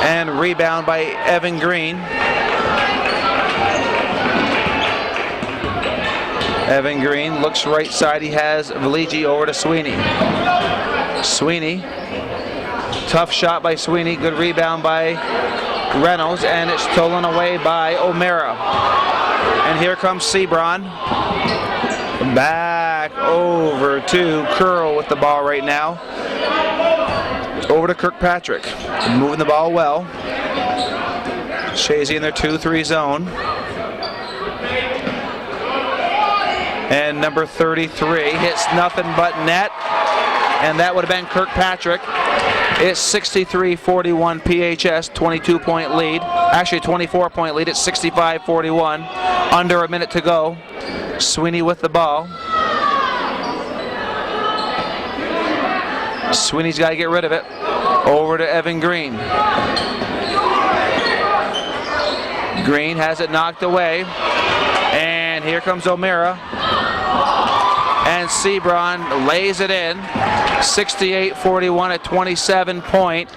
And rebound by Evan Green. Evan Green looks right side. He has Valigi over to Sweeney. Sweeney. Tough shot by Sweeney. Good rebound by Reynolds. And it's stolen away by O'Mara. And here comes Sebron. Back over to Curl with the ball right now. Over to Kirkpatrick. Moving the ball well. Chazy in their 2-3 zone. And number 33 hits nothing but net. And that would have been Kirkpatrick. It's 63-41 PHS, 22-point lead. Actually, 24-point lead. It's 65-41. Under a minute to go. Sweeney with the ball. Sweeney's got to get rid of it. Over to Evan Green. Green has it knocked away. And here comes O'Mara. And Sebron lays it in. 68-41, a 27-point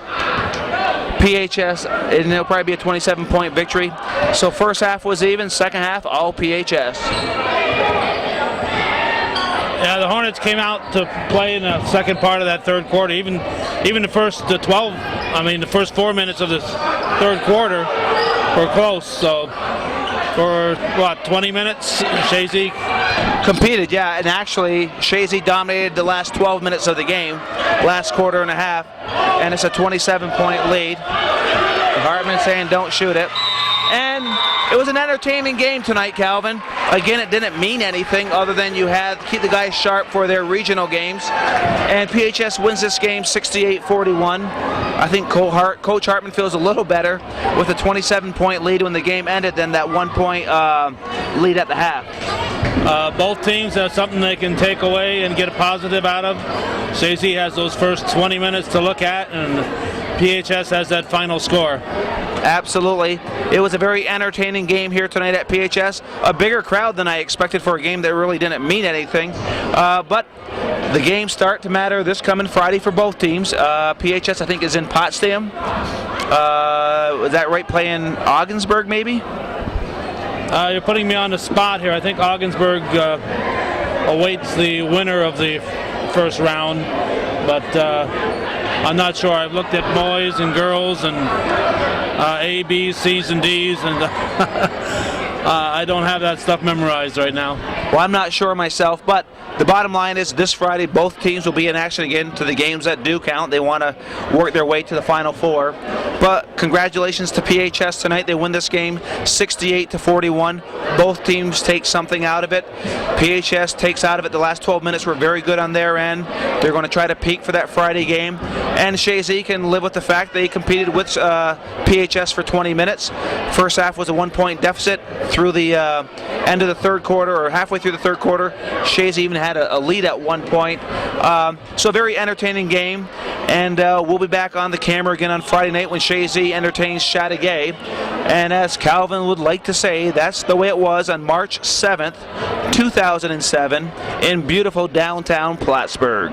PHS. And it'll probably be a 27-point victory. So first half was even, second half all PHS. Yeah, the Hornets came out to play in the second part of that third quarter. Even the first 4 minutes of this third quarter were close. So for, what, 20 minutes? Chazy Competed, yeah, and actually Chazy dominated the last 12 minutes of the game, last quarter and a half, and it's a 27-point lead. Hartman saying don't shoot it. And it was an entertaining game tonight, Calvin. Again, it didn't mean anything other than you had to keep the guys sharp for their regional games. And PHS wins this game 68-41. I think Coach Hartman feels a little better with a 27-point lead when the game ended than that 1-point lead at the half. Both teams have something they can take away and get a positive out of. Chazy has those first 20 minutes to look at, and PHS has that final score. Absolutely. It was a very entertaining game here tonight at PHS. A bigger crowd than I expected for a game that really didn't mean anything. But the games start to matter this coming Friday for both teams. PHS, I think, is in Potsdam. Is that right, playing Ogdensburg maybe? You're putting me on the spot here. I think Ogdensburg awaits the winner of the first round, but I'm not sure. I've looked at boys and girls and A, B's, C's, and D's, and I don't have that stuff memorized right now. Well, I'm not sure myself, but the bottom line is this Friday both teams will be in action again to the games that do count. They want to work their way to the Final Four. But congratulations to PHS tonight. They win this game 68-41. Both teams take something out of it. PHS takes out of it the last 12 minutes were very good on their end. They're going to try to peak for that Friday game. And Chazy can live with the fact they competed with PHS for 20 minutes. First half was a 1-point deficit through the end of the third quarter, or halfway through the third quarter. Chazy even had a lead at 1 point. So a very entertaining game. And we'll be back on the camera again on Friday night when Chazy entertains Chateauguay. And as Calvin would like to say, that's the way it was on March 7th, 2007 in beautiful downtown Plattsburgh.